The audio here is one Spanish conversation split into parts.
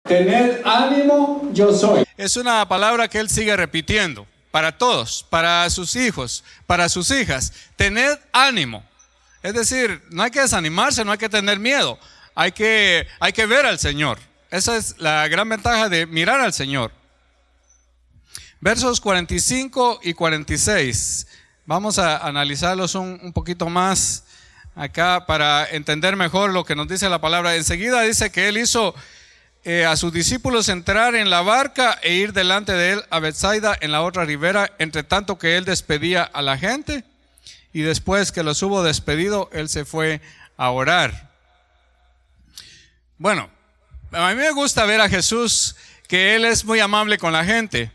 Tened ánimo, yo soy. Es una palabra que él sigue repitiendo para todos, para sus hijos, para sus hijas. Tened ánimo. Es decir, no hay que desanimarse, no hay que tener miedo. Hay que ver al Señor. Esa es la gran ventaja de mirar al Señor. Versos 45 y 46. Vamos a analizarlos un poquito más acá para entender mejor lo que nos dice la palabra. Enseguida dice que él hizo a sus discípulos entrar en la barca e ir delante de él a Betsaida en la otra ribera, entre tanto que él despedía a la gente. Y después que los hubo despedido, él se fue a orar. Bueno, a mí me gusta ver a Jesús, que él es muy amable con la gente.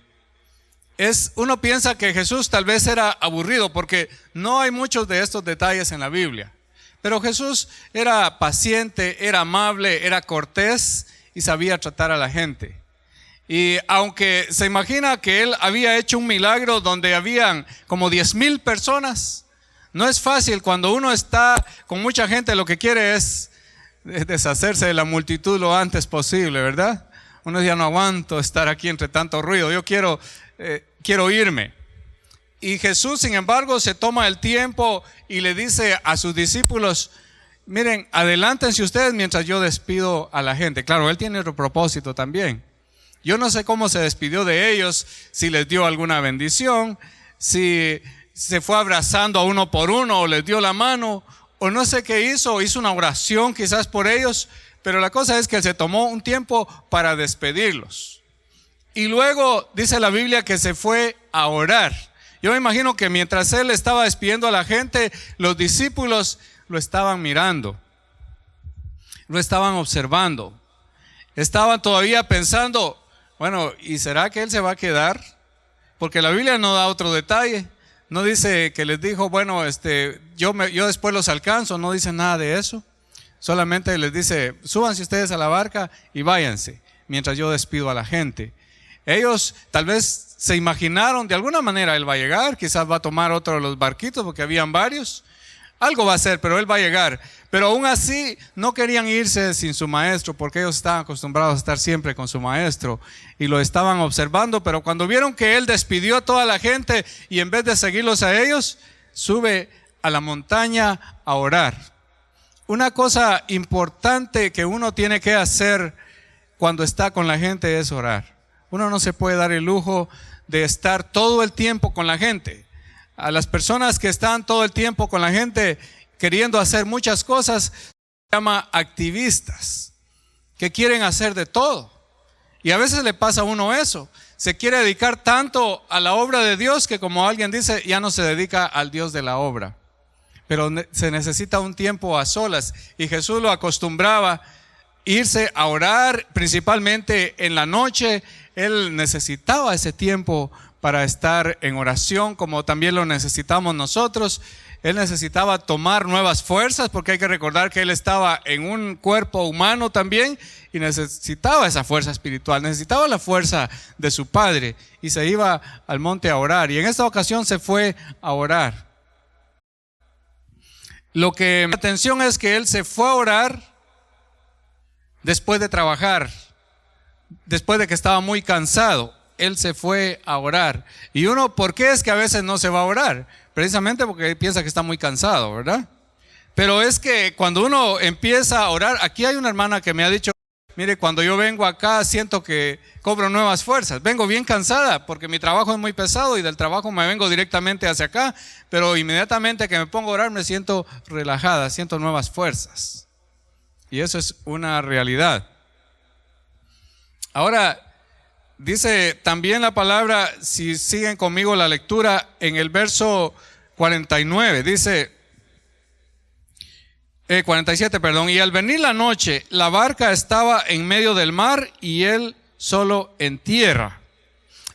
Uno piensa que Jesús tal vez era aburrido porque no hay muchos de estos detalles en la Biblia. Pero Jesús era paciente, era amable, era cortés y sabía tratar a la gente. Y aunque se imagina que él había hecho un milagro donde habían como 10,000 personas, no es fácil cuando uno está con mucha gente, lo que quiere es deshacerse de la multitud lo antes posible, ¿verdad? Uno ya no aguanto estar aquí entre tanto ruido, yo quiero irme. Y Jesús, sin embargo, se toma el tiempo y le dice a sus discípulos: miren, adelántense ustedes mientras yo despido a la gente. Claro, él tiene otro propósito también. Yo no sé cómo se despidió de ellos, si les dio alguna bendición, si se fue abrazando a uno por uno o les dio la mano, o no sé qué hizo una oración quizás por ellos, pero la cosa es que él se tomó un tiempo para despedirlos. Y luego dice la Biblia que se fue a orar. Yo me imagino que mientras él estaba despidiendo a la gente, los discípulos lo estaban mirando, lo estaban observando, estaban todavía pensando, bueno, ¿y será que él se va a quedar? Porque la Biblia no da otro detalle, no dice que les dijo, bueno, yo después los alcanzo, no dice nada de eso, solamente les dice, súbanse ustedes a la barca y váyanse, mientras yo despido a la gente. Ellos tal vez se imaginaron, de alguna manera él va a llegar, quizás va a tomar otro de los barquitos, porque habían varios. Algo va a hacer, pero él va a llegar. Pero aún así no querían irse sin su maestro, porque ellos estaban acostumbrados a estar siempre con su maestro y lo estaban observando. Pero cuando vieron que él despidió a toda la gente y en vez de seguirlos a ellos, sube a la montaña a orar. Una cosa importante que uno tiene que hacer cuando está con la gente es orar. Uno no se puede dar el lujo de estar todo el tiempo con la gente. A las personas que están todo el tiempo con la gente queriendo hacer muchas cosas, se llama activistas, que quieren hacer de todo. Y a veces le pasa a uno eso. Se quiere dedicar tanto a la obra de Dios que, como alguien dice, ya no se dedica al Dios de la obra. Pero se necesita un tiempo a solas. Y Jesús lo acostumbraba irse a orar, principalmente en la noche. Él necesitaba ese tiempo para estar en oración, como también lo necesitamos nosotros. Él necesitaba tomar nuevas fuerzas, porque hay que recordar que él estaba en un cuerpo humano también y necesitaba esa fuerza espiritual, necesitaba la fuerza de su Padre y se iba al monte a orar. Y en esta ocasión se fue a orar. Lo que me atención es que él se fue a orar después de trabajar, después de que estaba muy cansado. Él se fue a orar. Y uno, ¿por qué es que a veces no se va a orar? Precisamente porque piensa que está muy cansado, ¿verdad? Pero es que cuando uno empieza a orar, aquí hay una hermana que me ha dicho, mire, cuando yo vengo acá siento que cobro nuevas fuerzas. Vengo bien cansada porque mi trabajo es muy pesado y del trabajo me vengo directamente hacia acá, pero inmediatamente que me pongo a orar me siento relajada, siento nuevas fuerzas. Y eso es una realidad. Ahora, dice también la palabra, si siguen conmigo la lectura, en el verso 49, dice, 47, perdón, y al venir la noche, la barca estaba en medio del mar y él solo en tierra.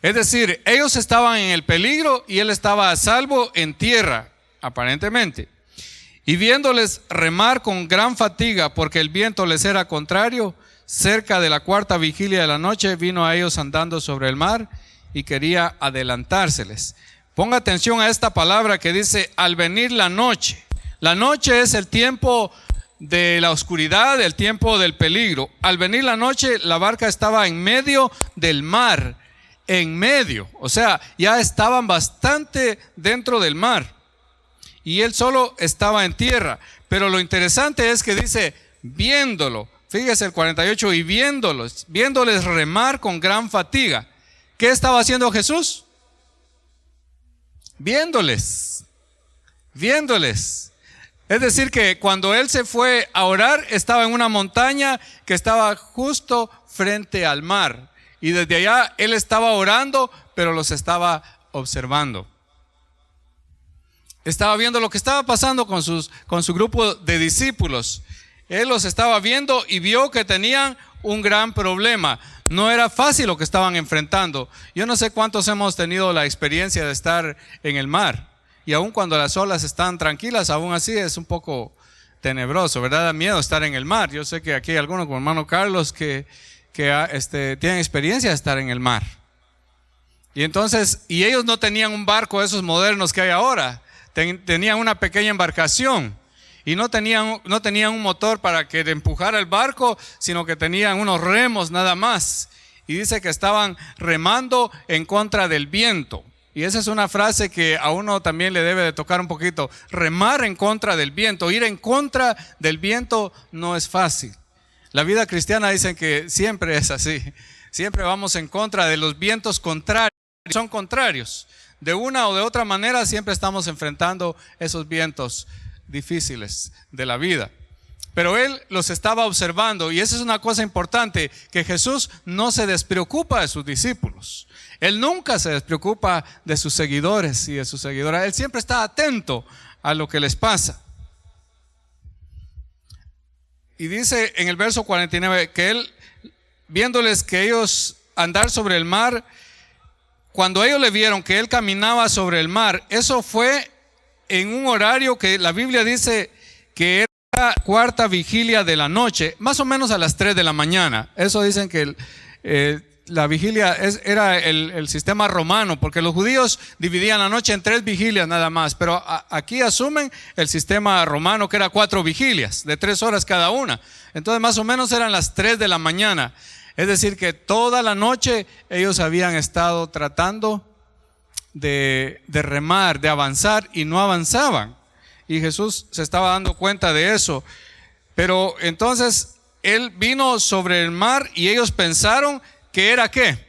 Es decir, ellos estaban en el peligro y él estaba a salvo en tierra, aparentemente. Y viéndoles remar con gran fatiga, porque el viento les era contrario, cerca de la cuarta vigilia de la noche, vino a ellos andando sobre el mar y quería adelantárseles. Ponga atención a esta palabra que dice, al venir la noche. La noche es el tiempo de la oscuridad, el tiempo del peligro. Al venir la noche, la barca estaba en medio del mar, en medio, o sea, ya estaban bastante dentro del mar y él solo estaba en tierra. Pero lo interesante es que dice, viéndolo, fíjese el 48, y viéndoles remar con gran fatiga. ¿Qué estaba haciendo Jesús? Viéndoles. Es decir, que cuando él se fue a orar, estaba en una montaña que estaba justo frente al mar. Y desde allá él estaba orando, pero los estaba observando. Estaba viendo lo que estaba pasando con su grupo de discípulos. Él los estaba viendo y vio que tenían un gran problema. No era fácil lo que estaban enfrentando. Yo no sé cuántos hemos tenido la experiencia de estar en el mar. Y aun cuando las olas están tranquilas, aún así es un poco tenebroso, ¿verdad? Da miedo estar en el mar. Yo sé que aquí hay algunos, como hermano Carlos, que tienen experiencia de estar en el mar. Y entonces, y ellos no tenían un barco de esos modernos que hay ahora. Tenían una pequeña embarcación. Y no tenían un motor para que empujara el barco, sino que tenían unos remos nada más. Y dice que estaban remando en contra del viento. Y esa es una frase que a uno también le debe de tocar un poquito. Remar en contra del viento, ir en contra del viento no es fácil. La vida cristiana dicen que siempre es así. Siempre vamos en contra de los vientos contrarios. Son contrarios. De una o de otra manera siempre estamos enfrentando esos vientos difíciles de la vida. Pero él los estaba observando, y esa es una cosa importante, que Jesús no se despreocupa de sus discípulos. Él nunca se despreocupa de sus seguidores y de sus seguidoras. Él siempre está atento a lo que les pasa. Y dice en el verso 49 que él, viéndoles que ellos andar sobre el mar, cuando ellos le vieron que él caminaba sobre el mar, eso fue en un horario que la Biblia dice que era cuarta vigilia de la noche, más o menos a las 3 de la mañana. Eso dicen que la vigilia era el sistema romano, porque los judíos dividían la noche en 3 vigilias nada más, pero aquí asumen el sistema romano, que era 4 vigilias de 3 horas cada una. Entonces más o menos eran las 3 de la mañana. Es decir, que toda la noche ellos habían estado tratando de remar, de avanzar, y no avanzaban. Y Jesús se estaba dando cuenta de eso. Pero entonces él vino sobre el mar y ellos pensaron que era ¿qué?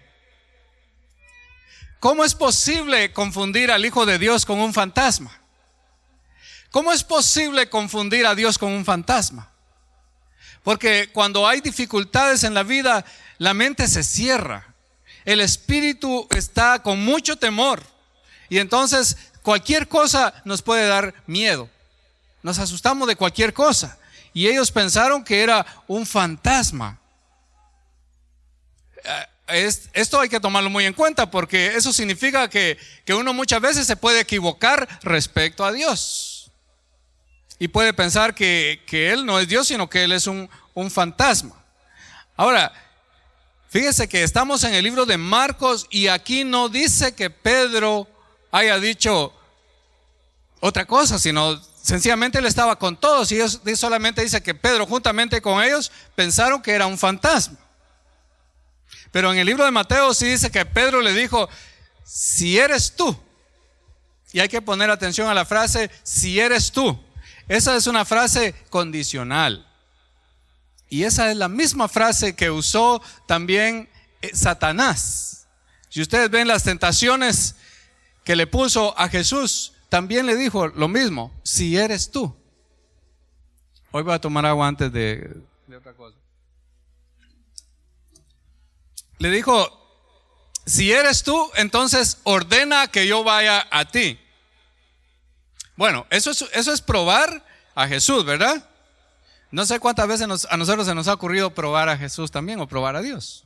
¿Cómo es posible confundir al Hijo de Dios con un fantasma? ¿Cómo es posible confundir a Dios con un fantasma? Porque cuando hay dificultades en la vida, la mente se cierra. El espíritu está con mucho temor. Y entonces cualquier cosa nos puede dar miedo. Nos asustamos de cualquier cosa. Y ellos pensaron que era un fantasma. Esto hay que tomarlo muy en cuenta, porque eso significa que uno muchas veces se puede equivocar respecto a Dios. Y puede pensar que Él no es Dios, sino que Él es un fantasma. Ahora, fíjese que estamos en el libro de Marcos y aquí no dice que Pedro haya dicho otra cosa, sino sencillamente él estaba con todos, y Dios solamente dice que Pedro juntamente con ellos pensaron que era un fantasma. Pero en el libro de Mateo sí dice que Pedro le dijo, si eres tú. Y hay que poner atención a la frase, si eres tú. Esa es una frase condicional. Y esa es la misma frase que usó también Satanás. Si ustedes ven las tentaciones que le puso a Jesús, también le dijo lo mismo, si eres tú. Hoy voy a tomar agua antes de otra cosa. Le dijo, si eres tú, entonces ordena que yo vaya a ti. Bueno, eso es probar a Jesús, ¿verdad? No sé cuántas veces a nosotros se nos ha ocurrido probar a Jesús también, o probar a Dios.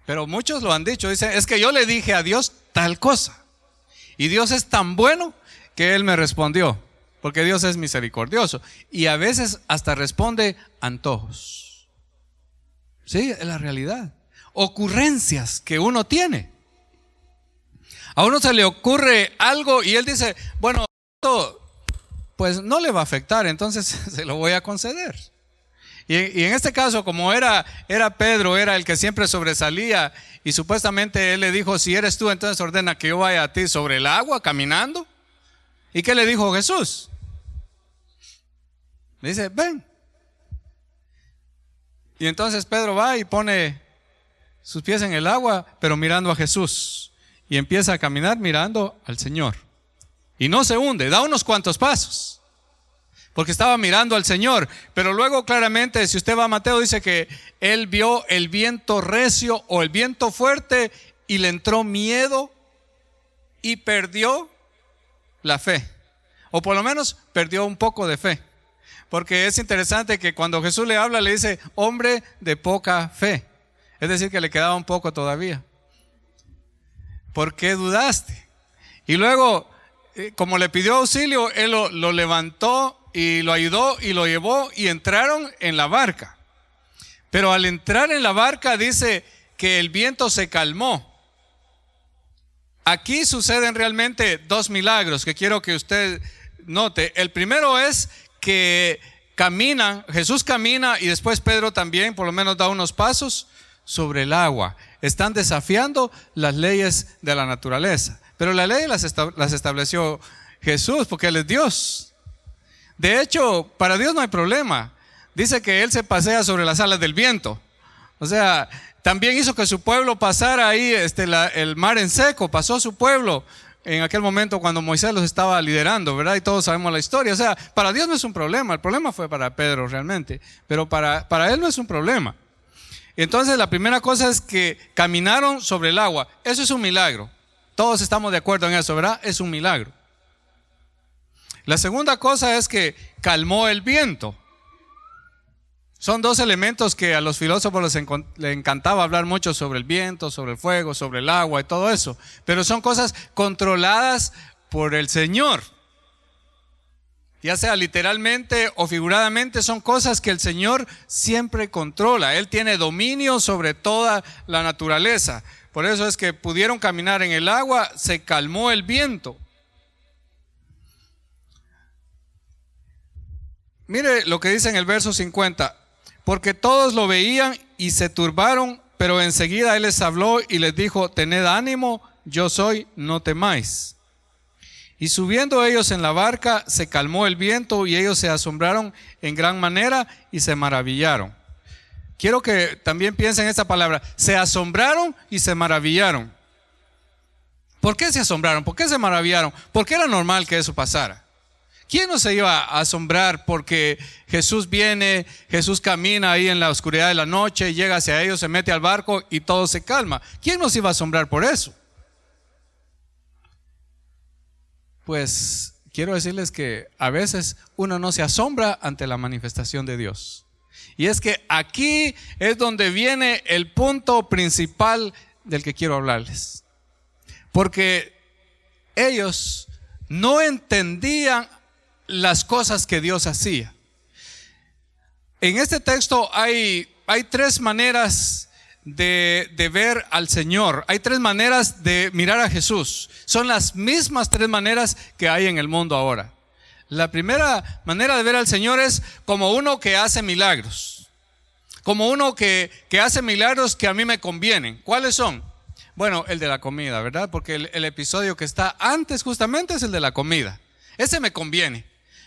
Pero muchos lo han dicho, dicen, es que yo le dije a Dios tal cosa. Y Dios es tan bueno que Él me respondió, porque Dios es misericordioso. Y a veces hasta responde antojos. Sí, es la realidad. Ocurrencias que uno tiene. A uno se le ocurre algo y él dice, bueno, pues no le va a afectar, entonces se lo voy a conceder. Y en este caso, como era Pedro, era el que siempre sobresalía, y supuestamente él le dijo: si eres tú, entonces ordena que yo vaya a ti sobre el agua caminando. ¿Y qué le dijo Jesús? Le dice: ven. Y entonces Pedro va y pone sus pies en el agua, pero mirando a Jesús, y empieza a caminar mirando al Señor. Y no se hunde, da unos cuantos pasos, porque estaba mirando al Señor. Pero luego claramente, si usted va a Mateo, dice que él vio el viento recio o el viento fuerte y le entró miedo y perdió la fe, o por lo menos perdió un poco de fe. Porque es interesante que cuando Jesús le habla, le dice: hombre de poca fe. Es decir, que le quedaba un poco todavía. ¿Por qué dudaste? Y luego, como le pidió auxilio, él lo levantó y lo ayudó y lo llevó, y entraron en la barca. Pero al entrar en la barca dice que el viento se calmó. Aquí suceden realmente dos milagros que quiero que usted note. El primero es que Jesús camina, y después Pedro también, por lo menos da unos pasos sobre el agua. Están desafiando las leyes de la naturaleza, pero las leyes las estableció Jesús, porque Él es Dios. De hecho, para Dios no hay problema. Dice que Él se pasea sobre las alas del viento. O sea, también hizo que su pueblo pasara ahí el mar en seco. Pasó su pueblo en aquel momento cuando Moisés los estaba liderando, ¿verdad? Y todos sabemos la historia. O sea, para Dios no es un problema. El problema fue para Pedro realmente, pero para Él no es un problema. Entonces la primera cosa es que caminaron sobre el agua. Eso es un milagro. Todos estamos de acuerdo en eso, ¿verdad? Es un milagro. La segunda cosa es que calmó el viento. Son dos elementos que a los filósofos les encantaba hablar mucho: sobre el viento, sobre el fuego, sobre el agua y todo eso. Pero son cosas controladas por el Señor. Ya sea literalmente o figuradamente, son cosas que el Señor siempre controla. Él tiene dominio sobre toda la naturaleza. Por eso es que pudieron caminar en el agua, se calmó el viento. Mire lo que dice en el verso 50. Porque todos lo veían y se turbaron, pero enseguida Él les habló y les dijo: tened ánimo, yo soy, no temáis. Y subiendo ellos en la barca, se calmó el viento, y ellos se asombraron en gran manera y se maravillaron. Quiero que también piensen en esta palabra: se asombraron y se maravillaron. ¿Por qué se asombraron? ¿Por qué se maravillaron? ¿Por qué era normal que eso pasara? ¿Quién no se iba a asombrar porque Jesús viene, Jesús camina ahí en la oscuridad de la noche, llega hacia ellos, se mete al barco y todo se calma? ¿Quién nos iba a asombrar por eso? Pues quiero decirles que a veces uno no se asombra ante la manifestación de Dios. Y es que aquí es donde viene el punto principal del que quiero hablarles. Porque ellos no entendían las cosas que Dios hacía. En este texto hay tres maneras de ver al Señor. Hay tres maneras de mirar a Jesús. Son las mismas tres maneras que hay en el mundo ahora. La primera manera de ver al Señor es como uno que hace milagros. Como uno que hace milagros que a mí me convienen. ¿Cuáles son? Bueno, el de la comida, ¿verdad? Porque el episodio que está antes justamente es el de la comida. Ese me conviene.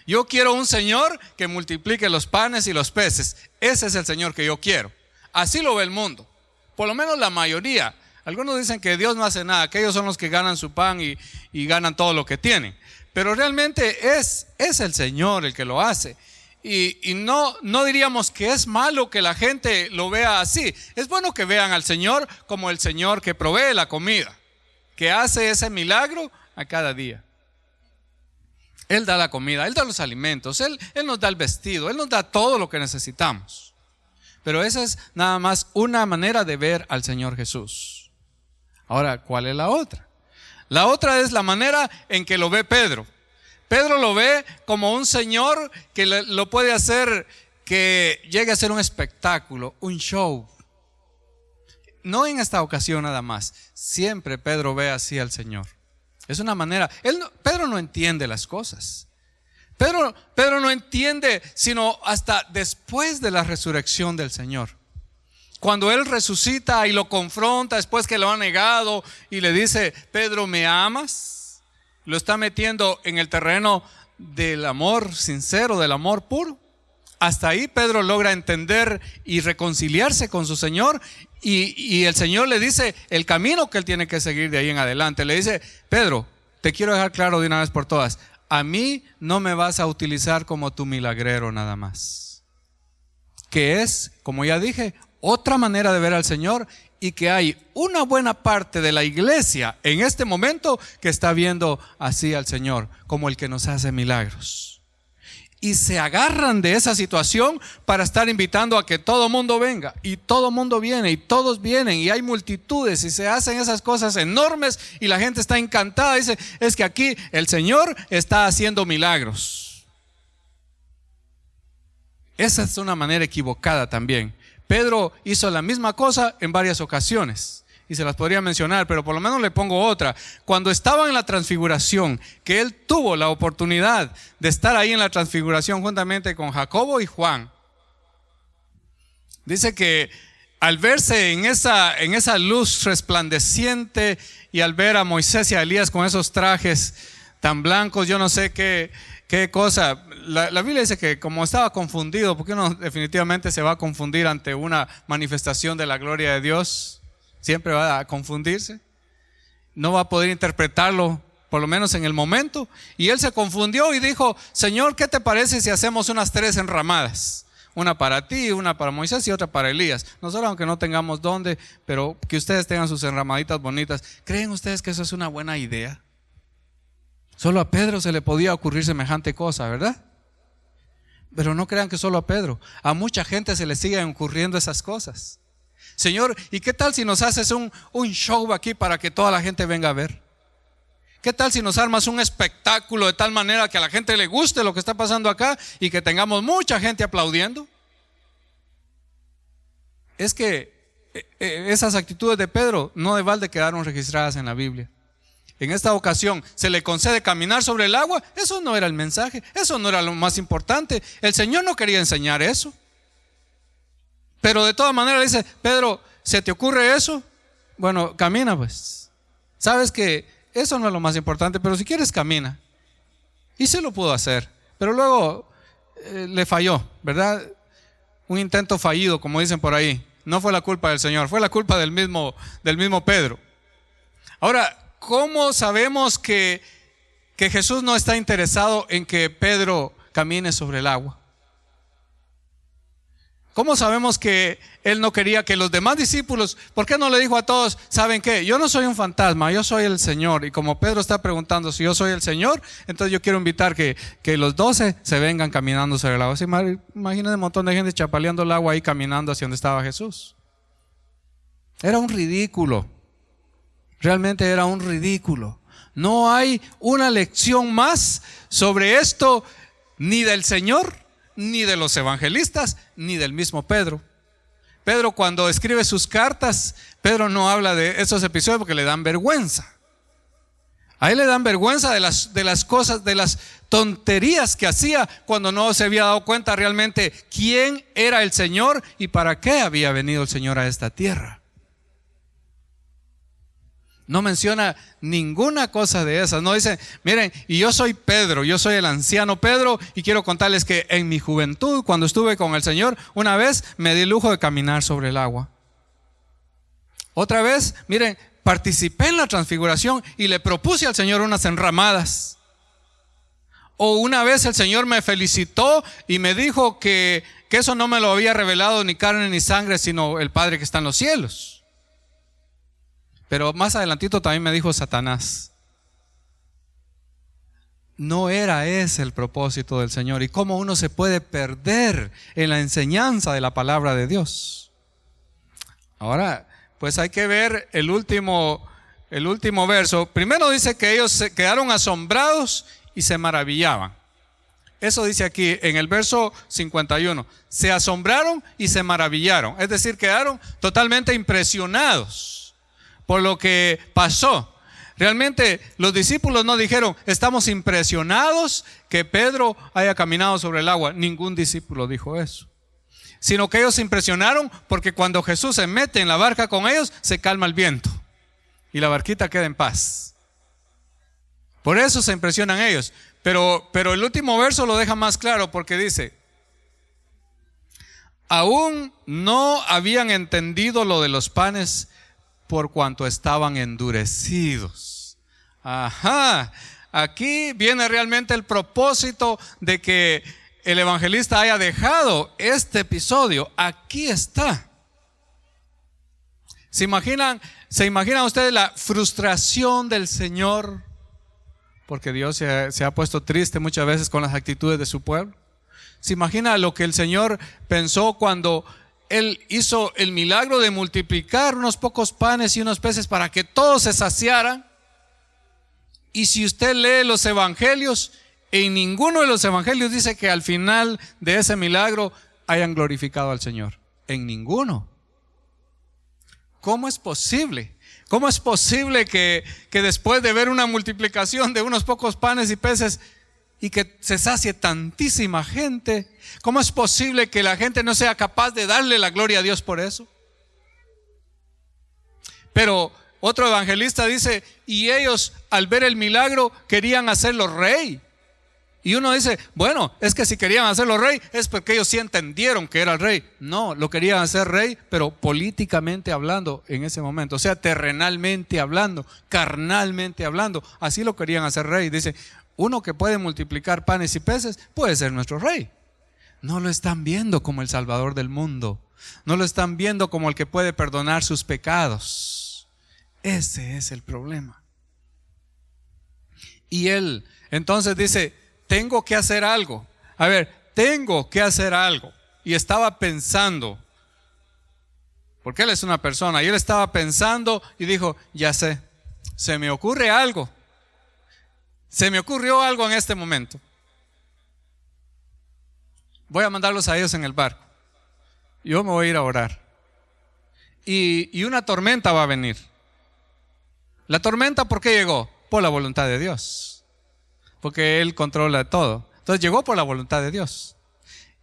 Yo quiero un Señor que multiplique los panes y los peces. Ese es el Señor que yo quiero. Así lo ve el mundo. Por lo menos la mayoría. Algunos dicen que Dios no hace nada, que ellos son los que ganan su pan y ganan todo lo que tienen. Pero realmente es el Señor el que lo hace. Y no diríamos que es malo que la gente lo vea así. Es bueno que vean al Señor como el Señor que provee la comida, que hace ese milagro a cada día. Él da la comida, Él da los alimentos, Él nos da el vestido, Él nos da todo lo que necesitamos. Pero esa es nada más una manera de ver al Señor Jesús. Ahora, ¿cuál es la otra? La otra es la manera en que lo ve Pedro. Pedro lo ve como un Señor que lo puede hacer que llegue a ser un espectáculo, un show. No en esta ocasión nada más. Siempre Pedro ve así al Señor. Es una manera. Pedro no entiende las cosas. Pedro no entiende sino hasta después de la resurrección del Señor. Cuando Él resucita y lo confronta después que lo ha negado y le dice: Pedro, ¿me amas? Lo está metiendo en el terreno del amor sincero, del amor puro. Hasta ahí Pedro logra entender y reconciliarse con su Señor, y el Señor le dice el camino que él tiene que seguir de ahí en adelante. Le dice: Pedro, te quiero dejar claro de una vez por todas, a mí no me vas a utilizar como tu milagrero nada más. Que es, como ya dije, otra manera de ver al Señor, y que hay una buena parte de la iglesia en este momento que está viendo así al Señor como el que nos hace milagros. Y se agarran de esa situación para estar invitando a que todo mundo venga, y todo mundo viene, y todos vienen, y hay multitudes, y se hacen esas cosas enormes, y la gente está encantada. Dice: es que aquí el Señor está haciendo milagros. Esa es una manera equivocada también. Pedro hizo la misma cosa en varias ocasiones, y se las podría mencionar, pero por lo menos le pongo otra. Cuando estaba en la transfiguración, que él tuvo la oportunidad de estar ahí en la transfiguración juntamente con Jacobo y Juan, dice que al verse en esa luz resplandeciente, y al ver a Moisés y a Elías con esos trajes tan blancos, yo no sé qué cosa, la Biblia dice que como estaba confundido, porque uno definitivamente se va a confundir ante una manifestación de la gloria de Dios. Siempre va a confundirse, no va a poder interpretarlo, por lo menos en el momento. Y él se confundió y dijo: Señor, ¿qué te parece si hacemos unas 3 enramadas? Una para ti, una para Moisés y otra para Elías. Nosotros, aunque no tengamos dónde, pero que ustedes tengan sus enramaditas bonitas. ¿Creen ustedes que eso es una buena idea? Solo a Pedro se le podía ocurrir semejante cosa, ¿verdad? Pero no crean que solo a Pedro, a mucha gente se le siguen ocurriendo esas cosas. Señor, ¿y qué tal si nos haces un show aquí para que toda la gente venga a ver? ¿Qué tal si nos armas un espectáculo de tal manera que a la gente le guste lo que está pasando acá y que tengamos mucha gente aplaudiendo? Es que esas actitudes de Pedro no de balde quedaron registradas en la Biblia. En esta ocasión se le concede caminar sobre el agua. Eso no era el mensaje, eso no era lo más importante. El Señor no quería enseñar eso. Pero de todas maneras le dice: Pedro, ¿se te ocurre eso? Bueno, camina pues. Sabes que eso no es lo más importante, pero si quieres camina. Y se lo pudo hacer, pero luego le falló, ¿verdad? Un intento fallido, como dicen por ahí. No fue la culpa del Señor, fue la culpa del mismo Pedro. Ahora, ¿cómo sabemos que Jesús no está interesado en que Pedro camine sobre el agua? ¿Cómo sabemos que Él no quería que los demás discípulos, por qué no le dijo a todos: ¿saben qué? Yo no soy un fantasma, yo soy el Señor? Y como Pedro está preguntando si yo soy el Señor, entonces yo quiero invitar que los 12 se vengan caminando sobre el agua. Imagínense un montón de gente chapaleando el agua ahí, caminando hacia donde estaba Jesús. Era un ridículo. Realmente era un ridículo. No hay una lección más sobre esto, ni del Señor, ni de los evangelistas, ni del mismo Pedro. Pedro, cuando escribe sus cartas, Pedro no habla de esos episodios porque le dan vergüenza. A él le dan vergüenza de las cosas, de las tonterías que hacía cuando no se había dado cuenta realmente quién era el Señor y para qué había venido el Señor a esta tierra. No menciona ninguna cosa de esas. No dice: miren, y yo soy Pedro, yo soy el anciano Pedro, y quiero contarles que en mi juventud, cuando estuve con el Señor, una vez me di el lujo de caminar sobre el agua. Otra vez, miren, participé en la transfiguración y le propuse al Señor unas enramadas. O una vez el Señor me felicitó y me dijo que eso no me lo había revelado ni carne ni sangre, sino el Padre que está en los cielos. Pero más adelantito también me dijo Satanás. No era ese el propósito del Señor. Y cómo uno se puede perder en la enseñanza de la palabra de Dios. Ahora, pues hay que ver el último verso. Primero dice que ellos se quedaron asombrados y se maravillaban. Eso dice aquí en el verso 51. Se asombraron y se maravillaron. Es decir, quedaron totalmente impresionados por lo que pasó. Realmente los discípulos no dijeron, estamos impresionados que Pedro haya caminado sobre el agua. Ningún discípulo dijo eso. Sino que ellos se impresionaron porque cuando Jesús se mete en la barca con ellos, se calma el viento y la barquita queda en paz. Por eso se impresionan ellos. Pero el último verso lo deja más claro porque dice, aún no habían entendido lo de los panes por cuanto estaban endurecidos. Ajá, aquí viene realmente el propósito de que el evangelista haya dejado este episodio. Aquí está. ¿Se imaginan ustedes la frustración del Señor? Porque Dios se ha puesto triste muchas veces con las actitudes de su pueblo. ¿Se imagina lo que el Señor pensó cuando Él hizo el milagro de multiplicar unos pocos panes y unos peces para que todos se saciaran? Y si usted lee los evangelios, en ninguno de los evangelios dice que al final de ese milagro hayan glorificado al Señor. En ninguno. ¿Cómo es posible? ¿Cómo es posible que después de ver una multiplicación de unos pocos panes y peces y que se sacie tantísima gente, cómo es posible que la gente no sea capaz de darle la gloria a Dios por eso? Pero otro evangelista dice, y ellos al ver el milagro querían hacerlo rey. Y uno dice, bueno, es que si querían hacerlo rey es porque ellos sí entendieron que era el rey. No, lo querían hacer rey, pero políticamente hablando en ese momento. O sea, terrenalmente hablando, carnalmente hablando. Así lo querían hacer rey. Dice, uno que puede multiplicar panes y peces puede ser nuestro rey. No lo están viendo como el Salvador del mundo. No lo están viendo como el que puede perdonar sus pecados. Ese es el problema. Y él entonces dice, tengo que hacer algo. A ver, tengo que hacer algo. Y estaba pensando, porque él es una persona, y él estaba pensando y dijo, ya sé, se me ocurre algo. Se me ocurrió algo en este momento. Voy a mandarlos a ellos en el barco. Yo me voy a ir a orar. Y una tormenta va a venir. La tormenta, ¿por qué llegó? Por la voluntad de Dios. Porque Él controla todo. Entonces llegó por la voluntad de Dios.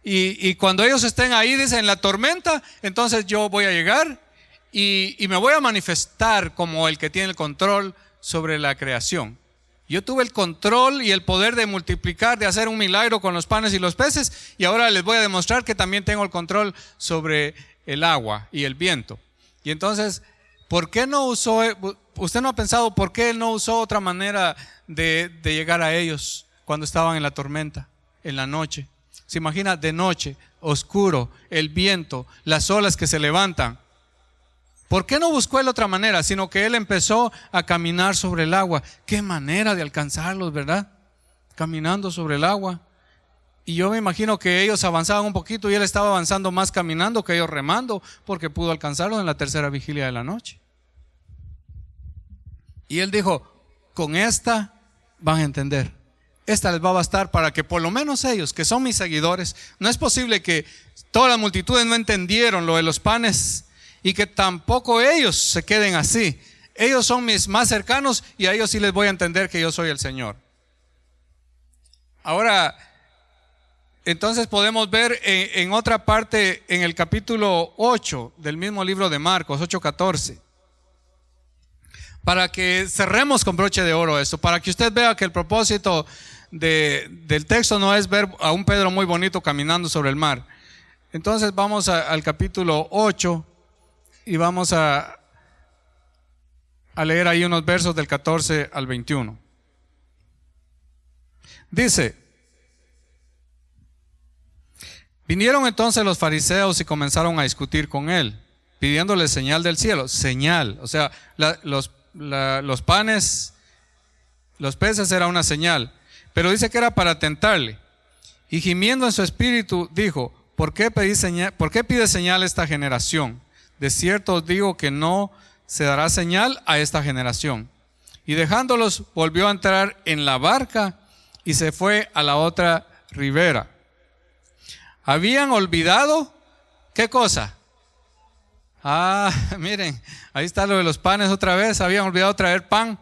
Y cuando ellos estén ahí, dicen, en la tormenta, entonces yo voy a llegar y me voy a manifestar como el que tiene el control sobre la creación. Yo tuve el control y el poder de multiplicar, de hacer un milagro con los panes y los peces, y ahora les voy a demostrar que también tengo el control sobre el agua y el viento. Y entonces, ¿por qué no usó? ¿Usted no ha pensado por qué Él no usó otra manera de llegar a ellos cuando estaban en la tormenta, en la noche? Se imagina de noche, oscuro, el viento, las olas que se levantan. ¿Por qué no buscó Él otra manera? Sino que Él empezó a caminar sobre el agua. Qué manera de alcanzarlos, ¿verdad? Caminando sobre el agua. Y yo me imagino que ellos avanzaban un poquito y Él estaba avanzando más caminando que ellos remando, porque pudo alcanzarlos en la tercera vigilia de la noche. Y Él dijo, con esta van a entender. Esta les va a bastar para que por lo menos ellos, que son mis seguidores, no es posible que todas las multitudes no entendieron lo de los panes y que tampoco ellos se queden así. Ellos son mis más cercanos y a ellos sí les voy a entender que yo soy el Señor. Ahora, entonces podemos ver en otra parte, en el capítulo 8 del mismo libro de Marcos, 8:14. Para que cerremos con broche de oro esto, para que usted vea que el propósito del texto no es ver a un Pedro muy bonito caminando sobre el mar. Entonces vamos al capítulo 8 y vamos a leer ahí unos versos del 14 al 21. Dice, vinieron entonces los fariseos y comenzaron a discutir con él, pidiéndole señal del cielo. Señal, o sea, los panes, los peces era una señal, pero dice que era para tentarle. Y gimiendo en su espíritu dijo, ¿por qué pide señal esta generación? De cierto os digo que no se dará señal a esta generación. Y dejándolos volvió a entrar en la barca y se fue a la otra ribera. Habían olvidado, ¿qué cosa? Miren, ahí está lo de los panes otra vez. Habían olvidado traer pan.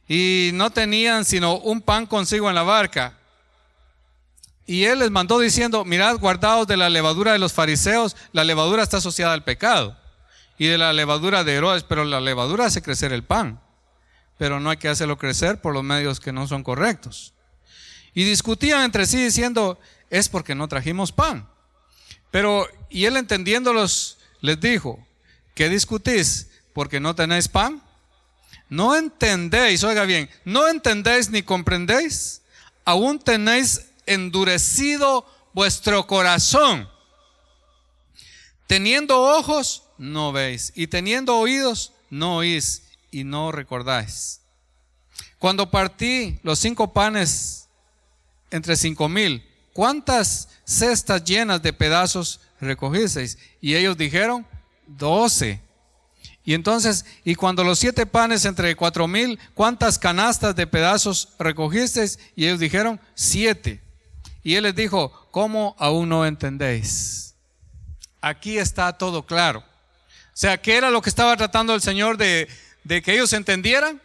y no tenían sino un pan consigo en la barca. Y él les mandó diciendo: mirad, guardaos de la levadura de los fariseos. La levadura está asociada al pecado, y de la levadura de Herodes, pero la levadura hace crecer el pan, pero no hay que hacerlo crecer por los medios que no son correctos. Y discutían entre sí diciendo: es porque no trajimos pan. Y él, entendiéndolos, les dijo: ¿qué discutís? ¿Porque no tenéis pan? ¿No entendéis? Oiga bien, ¿no entendéis ni comprendéis? Aún tenéis endurecido vuestro corazón. Teniendo ojos, no veis, y teniendo oídos, no oís, y no recordáis. Cuando partí los 5 panes entre 5,000, ¿cuántas cestas llenas de pedazos recogisteis? Y ellos dijeron: 12. Y entonces, y cuando los 7 panes entre 4,000, ¿cuántas canastas de pedazos recogisteis? Y ellos dijeron: 7. Y él les dijo: ¿cómo aún no entendéis? Aquí está todo claro. O sea, ¿qué era lo que estaba tratando el Señor de que ellos entendieran?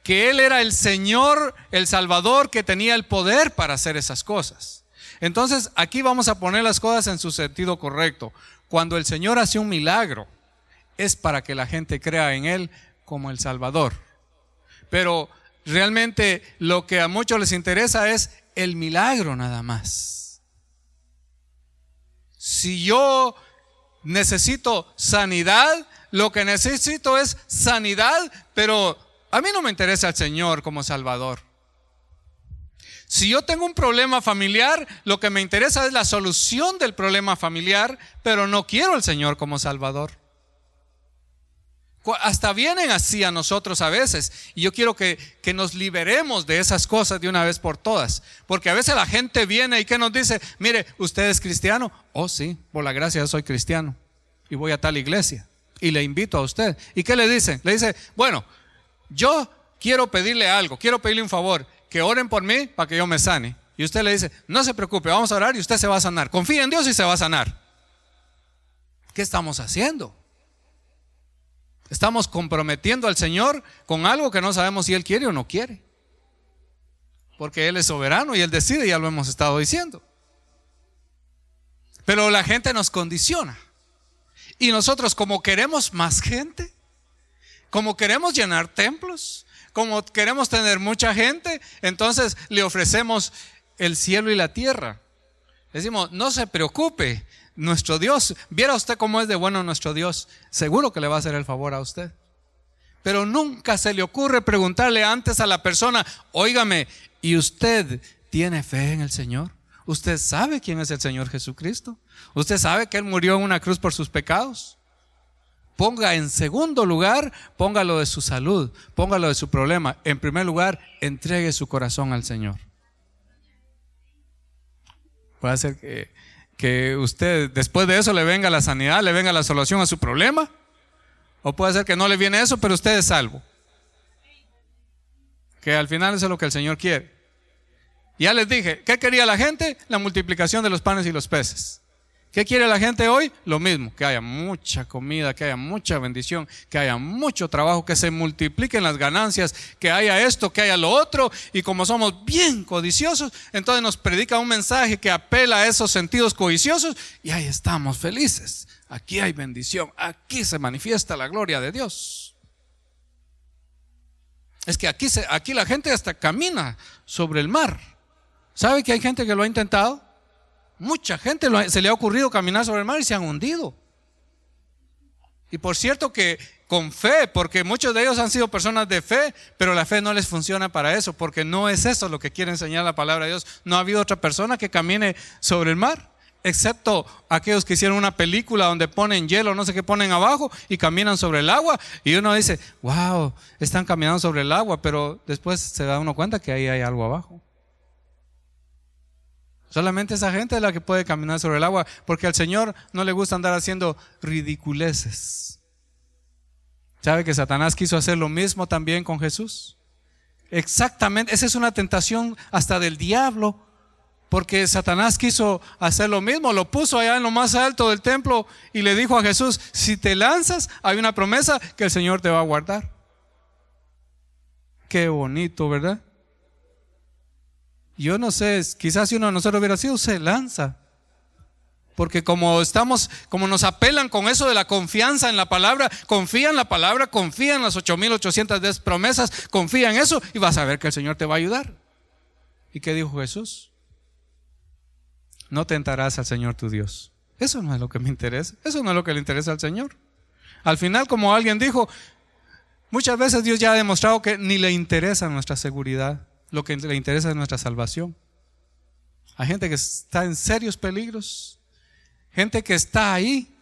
Que Él era el Señor, el Salvador, que tenía el poder para hacer esas cosas. Entonces, aquí vamos a poner las cosas en su sentido correcto. Cuando el Señor hace un milagro, es para que la gente crea en Él como el Salvador. Pero realmente lo que a muchos les interesa es el milagro nada más. Si yo necesito sanidad, lo que necesito es sanidad, pero a mí no me interesa el Señor como Salvador. Si yo tengo un problema familiar, lo que me interesa es la solución del problema familiar, pero no quiero al Señor como Salvador. Hasta vienen así a nosotros a veces, y yo quiero que nos liberemos de esas cosas de una vez por todas, porque a veces la gente viene y que nos dice: mire, ¿usted es cristiano? Oh sí, por la gracia yo soy cristiano y voy a tal iglesia y le invito a usted. ¿Y qué le dicen? Le dice: bueno, yo quiero pedirle algo, quiero pedirle un favor, que oren por mí para que yo me sane. Y usted le dice: no se preocupe, vamos a orar y usted se va a sanar. Confía en Dios y se va a sanar. ¿Qué estamos haciendo? Estamos comprometiendo al Señor con algo que no sabemos si Él quiere o no quiere, porque Él es soberano y Él decide, ya lo hemos estado diciendo. Pero la gente nos condiciona, y nosotros, como queremos más gente, como queremos llenar templos, como queremos tener mucha gente, entonces le ofrecemos el cielo y la tierra. Decimos: no se preocupe, nuestro Dios, viera usted cómo es de bueno nuestro Dios, seguro que le va a hacer el favor a usted. Pero nunca se le ocurre preguntarle antes a la persona: óigame, ¿y usted tiene fe en el Señor? ¿Usted sabe quién es el Señor Jesucristo? ¿Usted sabe que Él murió en una cruz por sus pecados? Ponga en segundo lugar, ponga lo de su salud, ponga lo de su problema. En primer lugar, entregue su corazón al Señor. Puede ser que usted después de eso le venga la sanidad, le venga la solución a su problema, o puede ser que no le viene eso, pero usted es salvo, que al final eso es lo que el Señor quiere. Ya les dije, ¿qué quería la gente? La multiplicación de los panes y los peces. ¿Qué quiere la gente hoy? Lo mismo, que haya mucha comida, que haya mucha bendición, que haya mucho trabajo, que se multipliquen las ganancias, que haya esto, que haya lo otro. Y como somos bien codiciosos, entonces nos predica un mensaje que apela a esos sentidos codiciosos, y ahí estamos felices. Aquí hay bendición, aquí se manifiesta la gloria de Dios. Es que aquí la gente hasta camina sobre el mar. ¿Sabe que hay gente que lo ha intentado? Mucha gente se le ha ocurrido caminar sobre el mar y se han hundido. Y por cierto que con fe, porque muchos de ellos han sido personas de fe, pero la fe no les funciona para eso, porque no es eso lo que quiere enseñar la palabra de Dios. No ha habido otra persona que camine sobre el mar, excepto aquellos que hicieron una película donde ponen hielo, no sé qué ponen abajo y caminan sobre el agua, y uno dice: wow, están caminando sobre el agua, pero después se da uno cuenta que ahí hay algo abajo. Solamente esa gente es la que puede caminar sobre el agua, porque al Señor no le gusta andar haciendo ridiculeces. ¿Sabe que Satanás quiso hacer lo mismo también con Jesús? Exactamente, esa es una tentación hasta del diablo, porque Satanás quiso hacer lo mismo. Lo puso allá en lo más alto del templo y le dijo a Jesús: si te lanzas, hay una promesa que el Señor te va a guardar. qué bonito, ¿verdad? Yo no sé, quizás si uno de nosotros hubiera sido, se lanza. Porque como nos apelan con eso de la confianza en la palabra, confía en la palabra, confía en las 8,810 promesas, confía en eso y vas a ver que el Señor te va a ayudar. ¿Y qué dijo Jesús? No tentarás al Señor tu Dios. Eso no es lo que me interesa, eso no es lo que le interesa al Señor. Al final, como alguien dijo, muchas veces Dios ya ha demostrado que ni le interesa nuestra seguridad, lo que le interesa es nuestra salvación. Hay gente que está en serios peligros. Gente que está ahí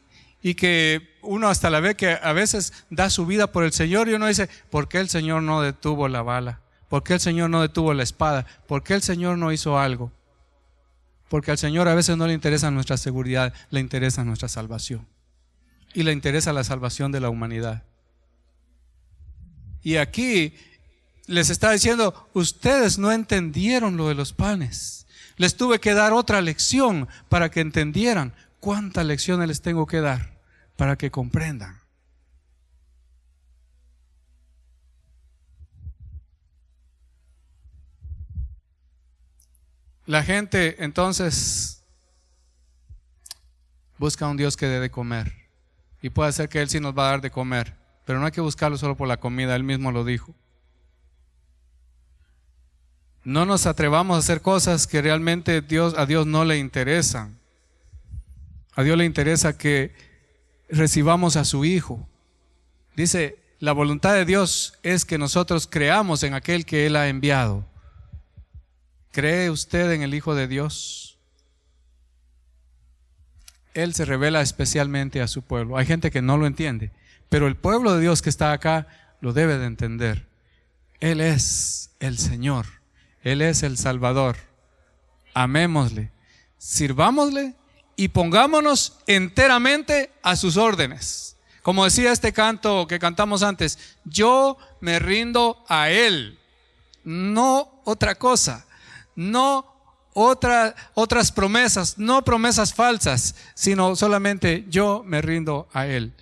y que uno hasta la ve que a veces da su vida por el Señor y uno dice, ¿por qué el Señor no detuvo la bala? ¿Por qué el Señor no detuvo la espada? ¿Por qué el Señor no hizo algo? Porque al Señor a veces no le interesa nuestra seguridad, le interesa nuestra salvación. Y le interesa la salvación de la humanidad. Y aquí les está diciendo, ustedes no entendieron lo de los panes. Les tuve que dar otra lección para que entendieran. ¿Cuántas lecciones les tengo que dar para que comprendan? La gente entonces busca a un Dios que dé de comer. Y puede ser que Él sí nos va a dar de comer. Pero no hay que buscarlo solo por la comida, Él mismo lo dijo. No nos atrevamos a hacer cosas que realmente a Dios no le interesan. A Dios le interesa que recibamos a su Hijo. Dice, la voluntad de Dios es que nosotros creamos en aquel que Él ha enviado. ¿Cree usted en el Hijo de Dios? Él se revela especialmente a su pueblo. Hay gente que no lo entiende, pero el pueblo de Dios que está acá lo debe de entender. Él es el Señor, Él es el Salvador. Amémosle, sirvámosle y pongámonos enteramente a sus órdenes. Como decía este canto que cantamos antes, yo me rindo a Él, no otra cosa, no otras promesas, no promesas falsas, sino solamente yo me rindo a Él.